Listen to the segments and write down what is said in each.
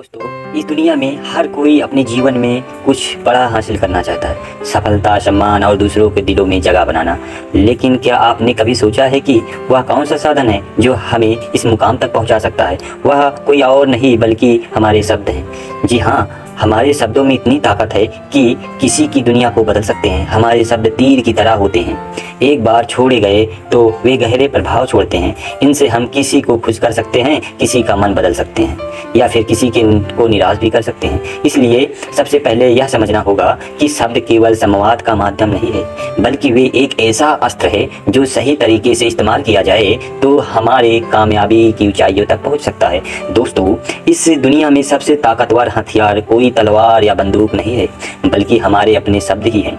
दोस्तों, इस दुनिया में हर कोई अपने जीवन में कुछ बड़ा हासिल करना चाहता है, सफलता, सम्मान और दूसरों के दिलों में जगह बनाना। लेकिन क्या आपने कभी सोचा है कि वह कौन सा साधन है जो हमें इस मुकाम तक पहुंचा सकता है? वह कोई और नहीं बल्कि हमारे शब्द हैं। जी हाँ, हमारे शब्दों में इतनी ताकत है कि किसी की दुनिया को बदल सकते हैं। हमारे शब्द तीर की तरह होते हैं, एक बार छोड़े गए तो वे गहरे प्रभाव छोड़ते हैं। इनसे हम किसी को खुश कर सकते हैं, किसी का मन बदल सकते हैं या फिर किसी को निराश भी कर सकते हैं। इसलिए सबसे पहले यह समझना होगा कि शब्द केवल संवाद का माध्यम नहीं है, बल्कि वे एक ऐसा अस्त्र है जो सही तरीके से इस्तेमाल किया जाए तो हमारे कामयाबी की ऊंचाइयों तक पहुंच सकता है। दोस्तों, इस दुनिया में सबसे ताकतवर हथियार कोई तलवार या बंदूक नहीं है, बल्कि हमारे अपने शब्द ही हैं।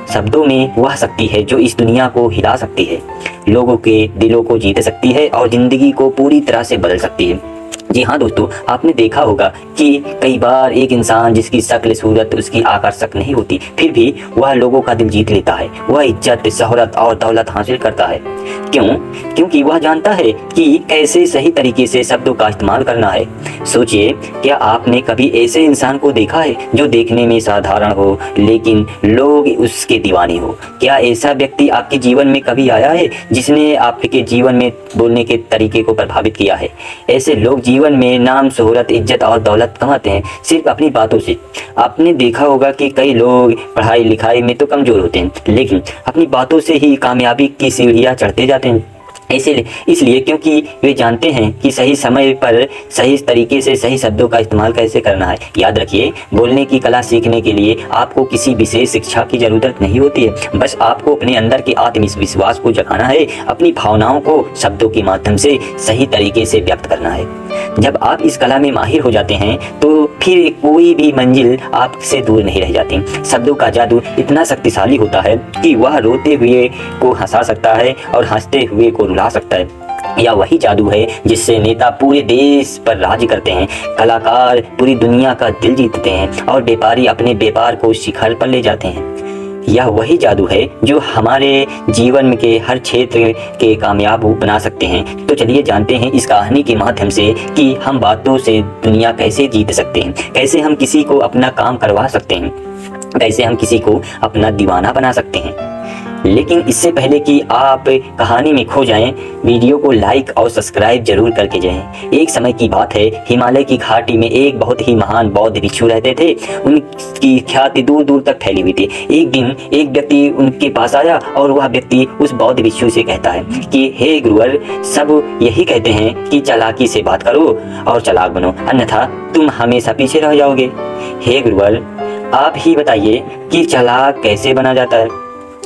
शब्दों में वह शक्ति है जो इस दुनिया को हिला सकती है, लोगों के दिलों को जीत सकती है और ज़िंदगी को पूरी तरह से बदल सकती है। जी हाँ दोस्तों, आपने देखा होगा कि कई बार एक इंसान जिसकी शक्ल सूरत उसकी आकर्षक नहीं होती, फिर भी वह लोगों का दिल जीत लेता है। वह इज्जत, शोहरत और दौलत हासिल करता है। क्यों? क्योंकि वह जानता है कि कैसे सही तरीके से शब्दों का इस्तेमाल करना है। सोचिए, क्या आपने कभी ऐसे इंसान को देखा है जो देखने में साधारण हो लेकिन लोग उसके दीवाने हो? क्या ऐसा व्यक्ति आपके जीवन में कभी आया है जिसने आपके जीवन में बोलने के तरीके को प्रभावित किया है? ऐसे लोग जीवन में नाम, शोहरत, इज्जत और दौलत कमाते हैं सिर्फ अपनी बातों से। आपने देखा होगा कि कई लोग पढ़ाई लिखाई में तो कमजोर होते हैं, लेकिन अपनी बातों से ही कामयाबी की सीढ़ियां चढ़ते जाते हैं। इसलिए क्योंकि वे जानते हैं कि सही समय पर सही तरीके से सही शब्दों का इस्तेमाल कैसे करना है। याद रखिए, बोलने की कला सीखने के लिए आपको किसी विशेष शिक्षा की जरूरत नहीं होती है। बस आपको अपने अंदर के आत्मविश्वास को जगाना है, अपनी भावनाओं को शब्दों के माध्यम से सही तरीके से व्यक्त करना है। जब आप इस कला में माहिर हो जाते हैं तो फिर कोई भी मंजिल आपसे दूर नहीं रह जाती। शब्दों का जादू इतना शक्तिशाली होता है कि वह रोते हुए को हंसा सकता है और हंसते हुए को रुला सकता है। यह वही जादू है जिससे नेता पूरे देश पर राज करते हैं, कलाकार पूरी दुनिया का दिल जीतते हैं और व्यापारी अपने व्यापार को शिखर पर ले जाते हैं। यह वही जादू है जो हमारे जीवन के हर क्षेत्र के कामयाब बना सकते हैं। तो चलिए जानते हैं इस कहानी के माध्यम से कि हम बातों से दुनिया कैसे जीत सकते हैं, कैसे हम किसी को अपना काम करवा सकते हैं, कैसे हम किसी को अपना दीवाना बना सकते हैं। लेकिन इससे पहले कि आप कहानी में खो जाएं, वीडियो को लाइक और सब्सक्राइब जरूर करके जाएं। एक समय की बात है, हिमालय की घाटी में एक बहुत ही महान बौद्ध भिक्षु रहते थे। उनकी ख्याति दूर दूर तक फैली हुई थी। एक दिन एक व्यक्ति उनके पास आया और वह व्यक्ति उस बौद्ध भिक्षु से कहता है कि हे गुरुवर, सब यही कहते हैं कि चालाकी से बात करो और चालाक बनो, अन्यथा तुम हमेशा पीछे रह जाओगे। हे गुरुवर, आप ही बताइए कि चालाक कैसे बना जाता है?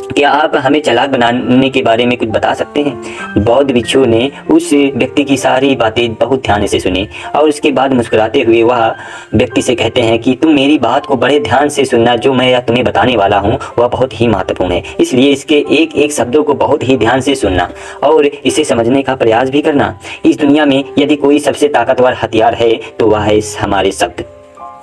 क्या आप हमें चालाक बनाने के बारे में कुछ बता सकते हैं? बौद्ध भिक्षु ने उस व्यक्ति की सारी बातें बहुत ध्यान से सुनी और उसके बाद मुस्कुराते हुए वह व्यक्ति से कहते हैं कि तुम मेरी बात को बड़े ध्यान से सुनना। जो मैं तुम्हें बताने वाला हूँ वह बहुत ही महत्वपूर्ण है, इसलिए इसके एक एक शब्दों को बहुत ही ध्यान से सुनना और इसे समझने का प्रयास भी करना। इस दुनिया में यदि कोई सबसे ताकतवर हथियार है तो वह है हमारे शब्द।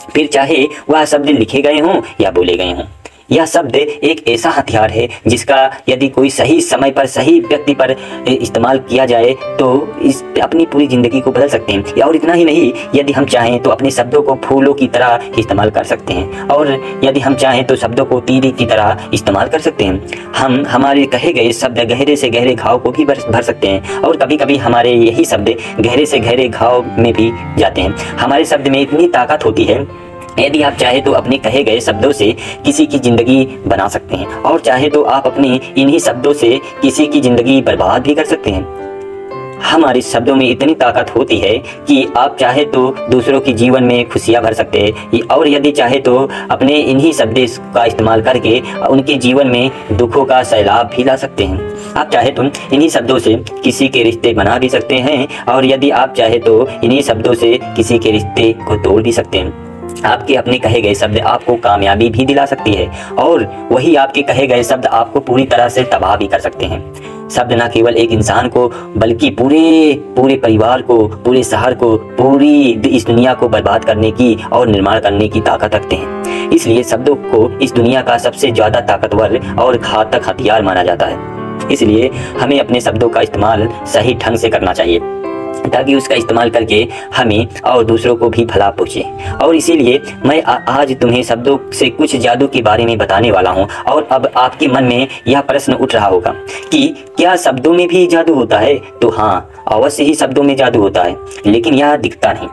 फिर चाहे वह शब्द लिखे गए हों या बोले गए हों, यह शब्द एक ऐसा हथियार है जिसका यदि कोई सही समय पर सही व्यक्ति पर इस्तेमाल किया जाए तो अपनी पूरी ज़िंदगी को बदल सकते हैं। और इतना ही नहीं, यदि हम चाहें तो अपने शब्दों को फूलों की तरह इस्तेमाल कर सकते हैं और यदि हम चाहें तो शब्दों को तीर की तरह इस्तेमाल कर सकते हैं। हम हमारे कहे गए शब्द गहरे से गहरे घाव को भी भर सकते हैं और कभी कभी हमारे यही शब्द गहरे से गहरे घाव में भी जाते हैं। हमारे शब्द में इतनी ताकत होती है, यदि आप चाहे तो अपने कहे गए शब्दों से किसी की ज़िंदगी बना सकते हैं और चाहे तो आप अपने इन्हीं शब्दों से किसी की ज़िंदगी बर्बाद भी कर सकते हैं। हमारे शब्दों में इतनी ताकत होती है कि आप चाहे तो दूसरों के जीवन में खुशियां भर सकते हैं और यदि चाहे तो अपने इन्हीं शब्दों का इस्तेमाल करके उनके जीवन में दुखों का सैलाब भी ला सकते हैं। आप चाहे तो इन्हीं शब्दों से किसी के रिश्ते बना भी सकते हैं और यदि आप चाहे तो इन्हीं शब्दों से किसी के रिश्ते को तोड़ भी सकते हैं। आपके अपने कहे गए शब्द आपको कामयाबी भी दिला सकती है और वही आपके कहे गए शब्द आपको पूरी तरह से तबाह भी कर सकते हैं। शब्द न केवल एक इंसान को बल्कि पूरे परिवार को, पूरे शहर को, पूरी इस दुनिया को बर्बाद करने की और निर्माण करने की ताकत रखते हैं। इसलिए शब्दों को इस दुनिया का सबसे ज्यादा ताकतवर और घातक हथियार माना जाता है। इसलिए हमें अपने शब्दों का इस्तेमाल सही ढंग से करना चाहिए। ताकि उसका इस्तेमाल करके हमें और दूसरों को भी भला पहुँचे। और इसीलिए मैं आज तुम्हें शब्दों से कुछ जादू के बारे में बताने वाला हूँ। और अब आपके मन में यह प्रश्न उठ रहा होगा कि क्या शब्दों में भी जादू होता है? तो हाँ, अवश्य ही शब्दों में जादू होता है, लेकिन यह दिखता नहीं,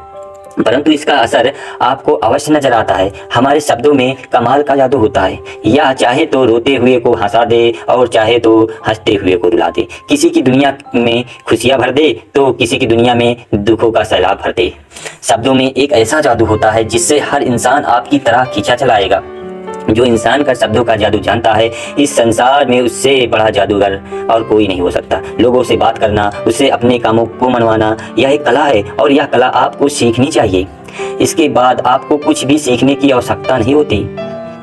परंतु इसका असर आपको अवश्य नजर आता है। हमारे शब्दों में कमाल का जादू होता है। यह चाहे तो रोते हुए को हंसा दे और चाहे तो हंसते हुए को रुला दे, किसी की दुनिया में खुशियां भर दे तो किसी की दुनिया में दुखों का सैलाब भर दे। शब्दों में एक ऐसा जादू होता है जिससे हर इंसान आपकी तरह खींचा चलाएगा। जो इंसान का शब्दों का जादू जानता है, इस संसार में उससे बड़ा जादूगर और कोई नहीं हो सकता। लोगों से बात करना, उससे अपने कामों को मनवाना, यह एक कला है और यह कला आपको सीखनी चाहिए। इसके बाद आपको कुछ भी सीखने की आवश्यकता नहीं होती,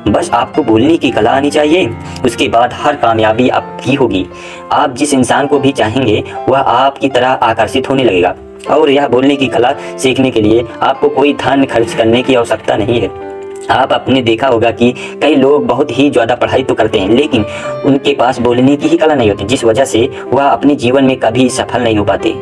बस आपको बोलने की कला आनी चाहिए। उसके बाद हर कामयाबी आपकी होगी। आप जिस इंसान को भी चाहेंगे वह आपकी तरह आकर्षित होने लगेगा। और यह बोलने की कला सीखने के लिए आपको कोई धन खर्च करने की आवश्यकता नहीं है। आप आपने देखा होगा कि कई लोग बहुत ही ज़्यादा पढ़ाई तो करते हैं, लेकिन उनके पास बोलने की ही कला नहीं होती, जिस वजह से वह अपने जीवन में कभी सफल नहीं हो पाते।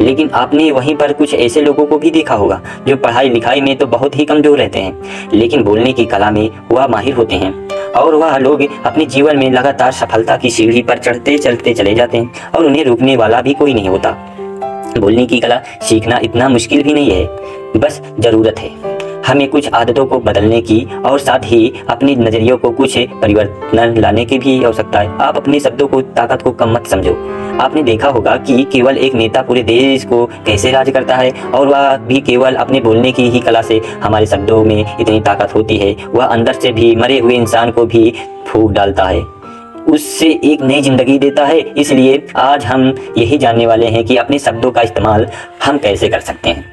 लेकिन आपने वहीं पर कुछ ऐसे लोगों को भी देखा होगा जो पढ़ाई लिखाई में तो बहुत ही कमज़ोर रहते हैं, लेकिन बोलने की कला में वह माहिर होते हैं। और वह लोग अपने जीवन में लगातार सफलता की सीढ़ी पर चढ़ते चलते चले जाते हैं और उन्हें रोकने वाला भी कोई नहीं होता। बोलने की कला सीखना इतना मुश्किल भी नहीं है, बस ज़रूरत है हमें कुछ आदतों को बदलने की और साथ ही अपनी नज़रियों को कुछ परिवर्तन लाने की भी आवश्यकता है। आप अपने शब्दों को ताकत को कम मत समझो। आपने देखा होगा कि केवल एक नेता पूरे देश को कैसे राज करता है, और वह भी केवल अपने बोलने की ही कला से। हमारे शब्दों में इतनी ताकत होती है, वह अंदर से भी मरे हुए इंसान को भी फूंक डालता है, उससे एक नई जिंदगी देता है। इसलिए आज हम यही जानने वाले हैं कि अपने शब्दों का इस्तेमाल हम कैसे कर सकते हैं,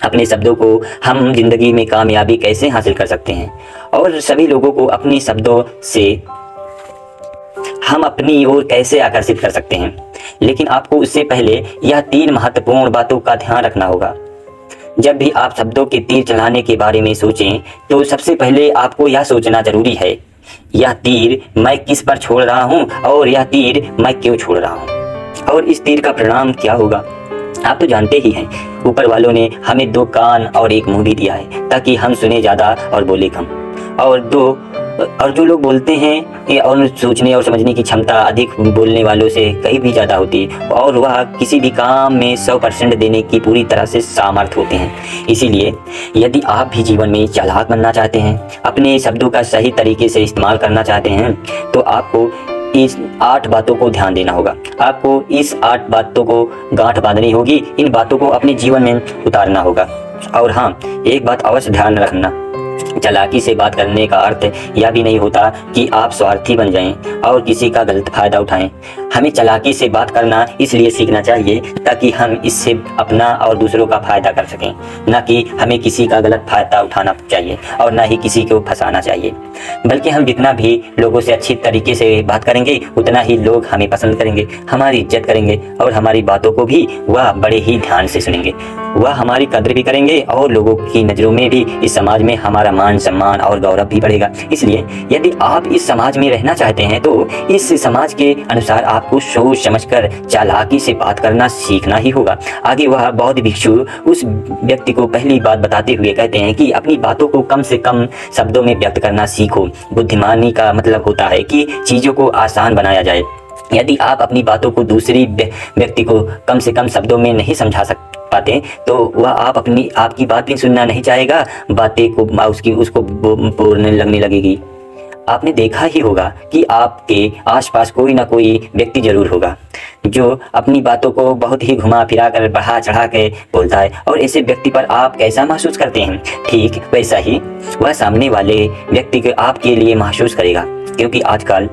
अपने शब्दों को हम जिंदगी में कामयाबी कैसे हासिल कर सकते हैं, और सभी लोगों को अपने शब्दों से हम अपनी ओर कैसे आकर्षित कर सकते हैं। लेकिन आपको उससे पहले यह 3 महत्वपूर्ण बातों का ध्यान रखना होगा। जब भी आप शब्दों के तीर चलाने के बारे में सोचें तो सबसे पहले आपको यह सोचना जरूरी है, यह तीर मैं किस पर छोड़ रहा हूँ और यह तीर मैं क्यों छोड़ रहा हूँ, और इस तीर का परिणाम क्या होगा। आप तो जानते ही हैं, ऊपर वालों ने हमें 2 कान और 1 मुंह भी दिया है ताकि हम सुने ज़्यादा और बोले कम। और जो लोग बोलते हैं और सोचने और समझने की क्षमता अधिक बोलने वालों से कहीं भी ज़्यादा होती है, और वह किसी भी काम में 100% देने की पूरी तरह से सामर्थ होते हैं। इसीलिए यदि आप भी जीवन में चालाक बनना चाहते हैं, अपने शब्दों का सही तरीके से इस्तेमाल करना चाहते हैं, तो आपको इस 8 बातों को ध्यान देना होगा। आपको इस 8 बातों को गांठ बांधनी होगी, इन बातों को अपने जीवन में उतारना होगा। और हाँ, एक बात अवश्य ध्यान रखना, चालाकी से बात करने का अर्थ यह भी नहीं होता कि आप स्वार्थी बन जाएं और किसी का गलत फायदा उठाएं। हमें चालाकी से बात करना इसलिए सीखना चाहिए ताकि हम इससे अपना और दूसरों का फायदा कर सकें, न कि हमें किसी का गलत फायदा उठाना चाहिए और न ही किसी को फंसाना चाहिए। बल्कि हम जितना भी लोगों से अच्छी तरीके से बात करेंगे, उतना ही लोग हमें पसंद करेंगे, हमारी इज्जत करेंगे और हमारी बातों को भी वह बड़े ही ध्यान से सुनेंगे। वह हमारी कद्र भी करेंगे और लोगों की नज़रों में भी इस समाज में हमारा मान सम्मान और गौरव भी बढ़ेगा। इसलिए यदि आप इस समाज में रहना चाहते हैं तो इस समाज के अनुसार आपको सोच समझकर चालाकी से बात करना सीखना ही होगा। आगे वह बौद्ध भिक्षु उस व्यक्ति को पहली बात बताते हुए कहते हैं कि अपनी बातों को कम से कम शब्दों में व्यक्त करना सीखो। बुद्धिमानी का मतलब होता है कि चीज़ों को आसान बनाया जाए। यदि आप अपनी बातों को दूसरी व्यक्ति को कम से कम शब्दों में नहीं समझा पाते तो वह आपकी बात भी सुनना नहीं चाहेगा, बातें को उसको बोलने लगने लगेगी। आपने देखा ही होगा कि आपके आसपास कोई ना कोई व्यक्ति जरूर होगा जो अपनी बातों को बहुत ही घुमा फिरा कर बढ़ा चढ़ा के बोलता है, और ऐसे व्यक्ति पर आप कैसा महसूस करते हैं, ठीक वैसा ही वह सामने वाले व्यक्ति को आपके लिए महसूस करेगा। क्योंकि आजकल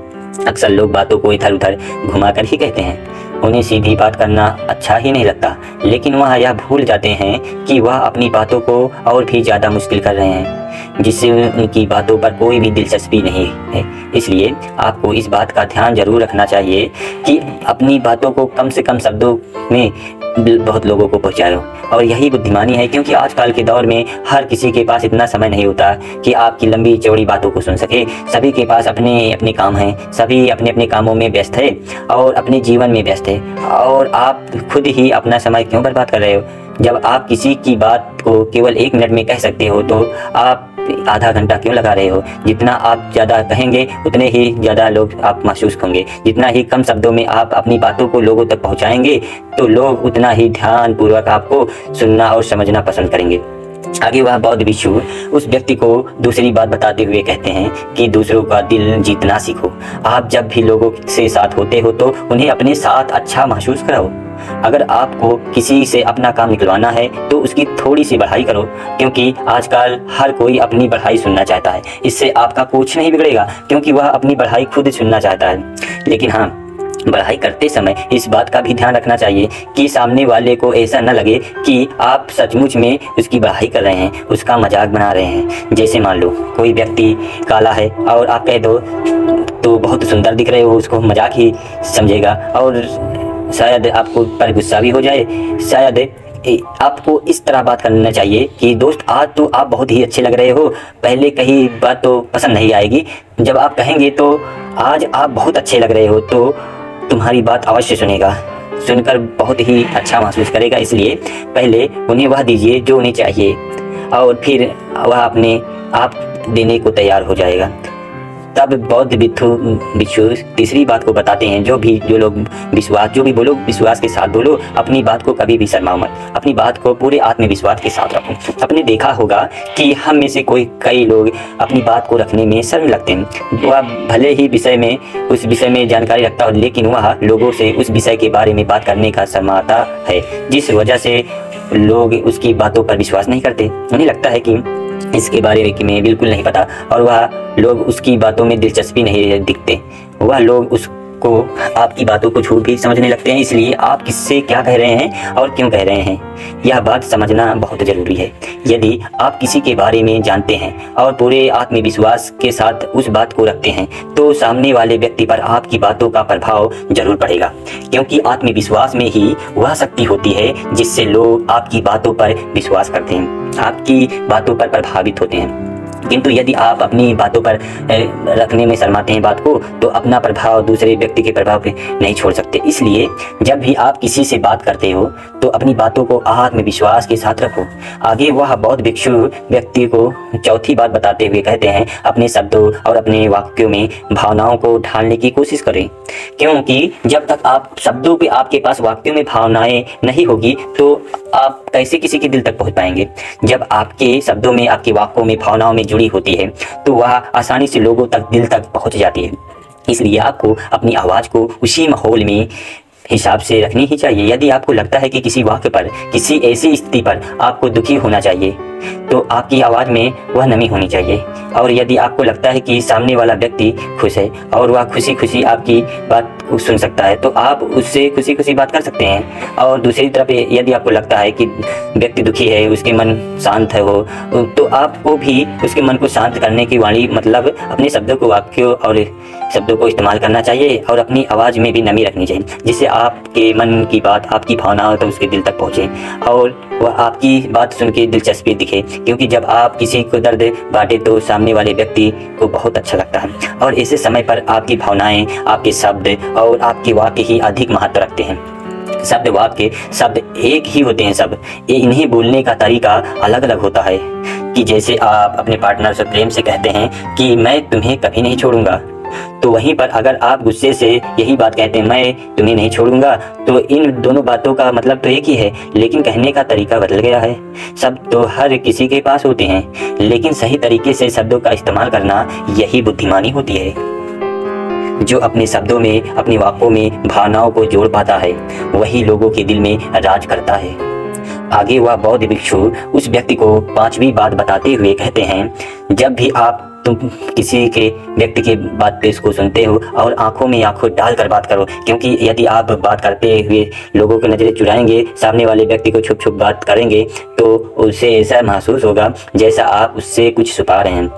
अक्सर लोग बातों को इधर उधर घुमा कर ही कहते हैं, उन्हें सीधी बात करना अच्छा ही नहीं लगता, लेकिन वह यह भूल जाते हैं कि वह अपनी बातों को और भी ज़्यादा मुश्किल कर रहे हैं। जिससे उनकी बातों पर कोई भी दिलचस्पी नहीं है। इसलिए आपको इस बात का ध्यान जरूर रखना चाहिए कि अपनी बातों को कम से कम शब्दों में बहुत लोगों को पहुंचाओ, और यही बुद्धिमानी है, क्योंकि आजकल के दौर में हर किसी के पास इतना समय नहीं होता कि आपकी लंबी चौड़ी बातों को सुन सके। सभी के पास अपने अपने काम हैं, सभी अपने अपने कामों में व्यस्त है और अपने जीवन में व्यस्त है, और आप खुद ही अपना समय क्यों बर्बाद कर रहे हो? जब आप किसी की बात को केवल 1 मिनट में कह सकते हो तो आप आधा घंटा क्यों लगा रहे हो? जितना आप ज़्यादा कहेंगे उतने ही ज़्यादा लोग आप महसूस होंगे। जितना ही कम शब्दों में आप अपनी बातों को लोगों तक पहुंचाएंगे तो लोग उतना ही ध्यानपूर्वक आपको सुनना और समझना पसंद करेंगे। आगे वह बौद्ध भिक्षु उस व्यक्ति को दूसरी बात बताते हुए कहते हैं कि दूसरों का दिल जीतना सीखो। आप जब भी लोगों से साथ होते हो तो उन्हें अपने साथ अच्छा महसूस कराओ। अगर आपको किसी से अपना काम निकलवाना है तो उसकी थोड़ी सी बढ़ाई करो, क्योंकि आजकल हर कोई अपनी बढ़ाई सुनना चाहता है। इससे आपका कुछ नहीं बिगड़ेगा, क्योंकि वह अपनी बढ़ाई खुद सुनना चाहता है। लेकिन हाँ, बढ़ाई करते समय इस बात का भी ध्यान रखना चाहिए कि सामने वाले को ऐसा न लगे कि आप सचमुच में उसकी बढ़ाई कर रहे हैं, उसका मजाक बना रहे हैं। जैसे मान लो कोई व्यक्ति काला है और आप कह दो तो बहुत सुंदर दिख रहे हो, उसको मजाक ही समझेगा और शायद आपको पर गुस्सा भी हो जाए। शायद आपको इस तरह बात करना चाहिए कि दोस्त, आज तो आप बहुत ही अच्छे लग रहे हो। पहले कही बात तो पसंद नहीं आएगी, जब आप कहेंगे तो आज आप बहुत अच्छे लग रहे हो तो तुम्हारी बात अवश्य सुनेगा, सुनकर बहुत ही अच्छा महसूस करेगा। इसलिए पहले उन्हें वह दीजिए जो उन्हें चाहिए और फिर वह अपने आप देने को तैयार हो जाएगा। तब बौद्ध भिक्षु तीसरी बात को बताते हैं, जो भी बोलो विश्वास के साथ बोलो। अपनी बात को कभी भी शर्माओ मत, अपनी बात को पूरे आत्मविश्वास के साथ रखो। आपने देखा होगा कि हम में से कई लोग अपनी बात को रखने में शर्म लगते हैं। वह भले ही उस विषय में जानकारी रखता हो, लेकिन वह लोगों से उस विषय के बारे में बात करने का शर्माता है, जिस वजह से लोग उसकी बातों पर विश्वास नहीं करते। उन्हें लगता है कि इसके बारे में बिल्कुल नहीं पता, और वह लोग उसकी बातों में दिलचस्पी नहीं दिखते। वह लोग उसको आपकी बातों को झूठ भी समझने लगते हैं। इसलिए आप किससे क्या कह रहे हैं और क्यों कह रहे हैं, यह बात समझना बहुत जरूरी है। यदि आप किसी के बारे में जानते हैं और पूरे आत्मविश्वास के साथ उस बात को रखते हैं तो सामने वाले व्यक्ति पर आपकी बातों का प्रभाव जरूर पड़ेगा, क्योंकि आत्मविश्वास में ही वह शक्ति होती है जिससे लोग आपकी बातों पर विश्वास करते हैं, आपकी बातों पर प्रभावित होते हैं। किंतु यदि आप अपनी बातों पर रखने में शर्माते हैं बात को, तो अपना प्रभाव दूसरे व्यक्ति के प्रभाव पे नहीं छोड़ सकते। इसलिए जब भी आप किसी से बात करते हो तो अपनी बातों को आत्मविश्वास के साथ रखो। आगे वह बौद्ध भिक्षु व्यक्ति को चौथी बात बताते हुए कहते हैं, अपने शब्दों और अपने वाक्यों में भावनाओं को ढालने की कोशिश करें, क्योंकि जब तक आप शब्दों पे आपके पास वाक्यों में भावनाएं नहीं होगी तो आप कैसे किसी के दिल तक पहुंच पाएंगे। जब आपके शब्दों में, आपके वाक्यों में भावनाओं में जुड़ी होती है तो वह आसानी से लोगों तक, दिल तक पहुंच जाती है। इसलिए आपको अपनी आवाज़ को उसी माहौल में हिसाब से रखनी ही चाहिए। यदि आपको लगता है कि किसी वाक्य पर, किसी ऐसी स्थिति पर आपको दुखी होना चाहिए तो आपकी आवाज़ में वह नमी होनी चाहिए। और यदि आपको लगता है कि सामने वाला व्यक्ति खुश है और वह खुशी खुशी आपकी बात को सुन सकता है तो आप उससे खुशी खुशी बात कर सकते हैं। और दूसरी तरफ यदि आपको लगता है कि व्यक्ति दुखी है, उसके मन शांत है हो, तो आपको भी उसके मन को शांत करने की वाणी, मतलब अपने शब्दों को, वाक्यों और शब्दों को इस्तेमाल करना चाहिए और अपनी आवाज़ में भी नमी रखनी चाहिए, जिससे आपके मन की बात, आपकी भावना तो उसके दिल तक पहुँचे और वह आपकी बात सुन के दिलचस्पी दिखे। क्योंकि जब आप किसी को दर्द बांटे तो सामने वाले व्यक्ति को बहुत अच्छा लगता है, और ऐसे समय पर आपकी भावनाएं, आपके शब्द और आपके वाक्य ही अधिक महत्व रखते हैं। शब्द, वाक्य, शब्द एक ही होते हैं सब, इन्हें बोलने का तरीका अलग अलग होता है। कि जैसे आप अपने पार्टनर से प्रेम से कहते हैं कि मैं तुम्हें कभी नहीं छोड़ूंगा, तो वहीं पर अगर आप गुस्से से यही बात कहते हैं, मैं तुम्हें नहीं छोड़ूंगा, तो इन दोनों बातों का मतलब तो एक ही है, लेकिन कहने का तरीका बदल गया है। शब्द तो हर किसी के पास होते हैं, लेकिन सही तरीके से शब्दों का इस्तेमाल करना यही बुद्धिमानी होती है। जो अपने शब्दों में, अपने वाक्यों में भावनाओं को जोड़ पाता है वही लोगों के दिल में राज करता है। आगे वह बौद्ध भिक्षु उस व्यक्ति को पांचवी बात बताते हुए कहते हैं, जब भी आप तुम किसी के व्यक्ति के बात पे उसको सुनते हो और आंखों में आंखों डालकर बात करो, क्योंकि यदि आप बात करते हुए लोगों की नज़रें चुराएंगे, सामने वाले व्यक्ति को छुप छुप बात करेंगे, तो उसे ऐसा महसूस होगा जैसा आप उससे कुछ छुपा रहे हैं,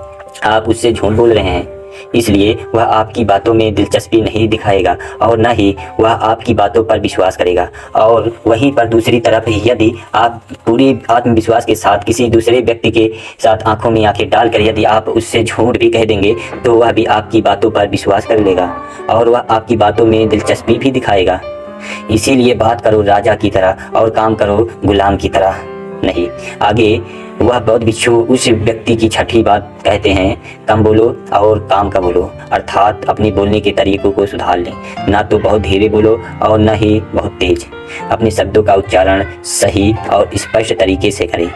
आप उससे झूठ बोल रहे हैं। इसलिए वह आपकी बातों में दिलचस्पी नहीं दिखाएगा और न ही वह आपकी बातों पर विश्वास करेगा। और वहीं पर दूसरी तरफ यदि आप पूरे आत्मविश्वास के साथ किसी दूसरे व्यक्ति के साथ आंखों में आंखें डालकर यदि आप उससे झूठ भी कह देंगे, तो वह भी आपकी बातों पर विश्वास कर लेगा और वह आपकी बातों में दिलचस्पी भी दिखाएगा। इसीलिए बात करो राजा की तरह और काम करो गुलाम की तरह नहीं। आगे वह बौद्ध भिक्षु उस व्यक्ति की छठी बात कहते हैं, कम बोलो और काम का बोलो, अर्थात अपने बोलने के तरीकों को सुधार लें। ना तो बहुत धीरे बोलो और न ही बहुत तेज। अपने शब्दों का उच्चारण सही और स्पष्ट तरीके से करें।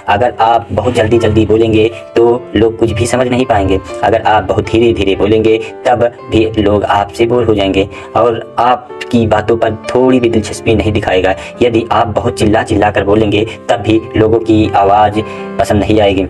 अगर आप बहुत जल्दी बोलेंगे तो लोग कुछ भी समझ नहीं पाएंगे। अगर आप बहुत धीरे धीरे बोलेंगे तब भी लोग आपसे बोर हो जाएंगे और आपकी बातों पर थोड़ी भी दिलचस्पी नहीं दिखाएगा। यदि आप बहुत चिल्ला कर बोलेंगे तब भी लोगों की आवाज़ पसंद नहीं आएगी।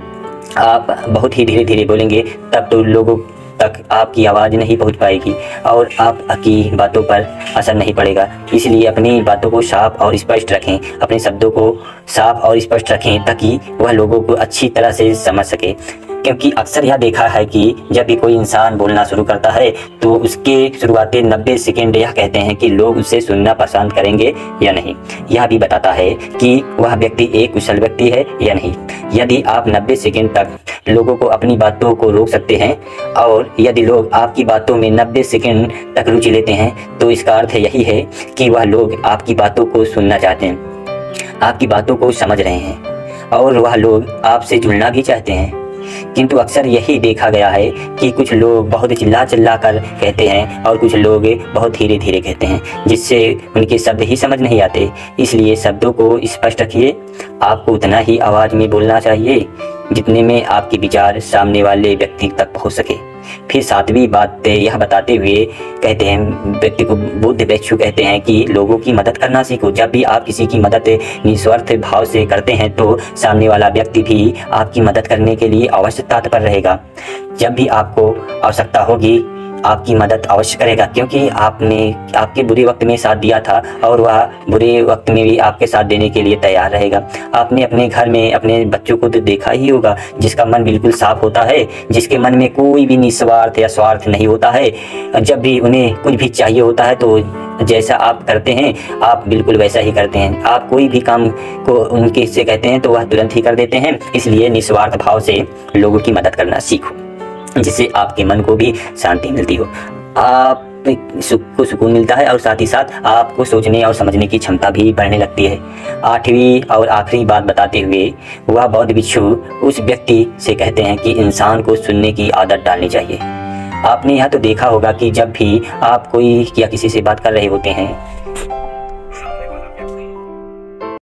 आप बहुत ही धीरे धीरे बोलेंगे तब तो लोगों तक आपकी आवाज़ नहीं पहुंच पाएगी और आपकी बातों पर असर नहीं पड़ेगा। इसलिए अपनी बातों को साफ और स्पष्ट रखें, अपने शब्दों को साफ और स्पष्ट रखें ताकि वह लोगों को अच्छी तरह से समझ सके। क्योंकि अक्सर यह देखा है कि जब भी कोई इंसान बोलना शुरू करता है तो उसके शुरुआती 90 सेकंड यह कहते हैं कि लोग उसे सुनना पसंद करेंगे या नहीं। यह भी बताता है कि वह व्यक्ति एक कुशल व्यक्ति है या नहीं। यदि आप 90 सेकंड तक लोगों को अपनी बातों को रोक सकते हैं और यदि लोग आपकी बातों में 90 सेकंड तक रुचि लेते हैं, तो इसका अर्थ यही है कि वह लोग आपकी बातों को सुनना चाहते हैं, आपकी बातों को समझ रहे हैं और वह लोग आपसे जुड़ना भी चाहते हैं। किंतु अक्सर यही देखा गया है कि कुछ लोग बहुत चिल्ला कर कहते हैं और कुछ लोग बहुत धीरे धीरे कहते हैं, जिससे उनके शब्द ही समझ नहीं आते। इसलिए शब्दों को स्पष्ट रखिए। आपको उतना ही आवाज़ में बोलना चाहिए जितने में आपके विचार सामने वाले व्यक्ति तक पहुंच सके। फिर सातवीं बात यह बताते हुए कहते हैं, व्यक्ति को बुद्ध भिक्षु कहते हैं कि लोगों की मदद करना सीखो। जब भी आप किसी की मदद निस्वार्थ भाव से करते हैं तो सामने वाला व्यक्ति भी आपकी मदद करने के लिए अवश्य तत्पर रहेगा। जब भी आपको आवश्यकता होगी आपकी मदद अवश्य करेगा, क्योंकि आपने आपके बुरे वक्त में साथ दिया था और वह बुरे वक्त में भी आपके साथ देने के लिए तैयार रहेगा। आपने अपने घर में अपने बच्चों को तो देखा ही होगा, जिसका मन बिल्कुल साफ होता है, जिसके मन में कोई भी निस्वार्थ या स्वार्थ नहीं होता है। जब भी उन्हें कुछ भी चाहिए होता है तो जैसा आप करते हैं आप बिल्कुल वैसा ही करते हैं। आप कोई भी काम को उनके से कहते हैं तो वह तुरंत ही कर देते हैं। इसलिए निस्वार्थ भाव से लोगों की मदद करना सीखो, जिससे आपके मन को भी शांति मिलती हो, आप को सुकून मिलता है और साथ ही साथ आपको सोचने और समझने की क्षमता भी बढ़ने लगती है। आठवीं और आखिरी बात बताते हुए वह बौद्ध भिक्षु उस व्यक्ति से कहते हैं कि इंसान को सुनने की आदत डालनी चाहिए। आपने यह तो देखा होगा कि जब भी आप कोई या किसी से बात कर रहे होते हैं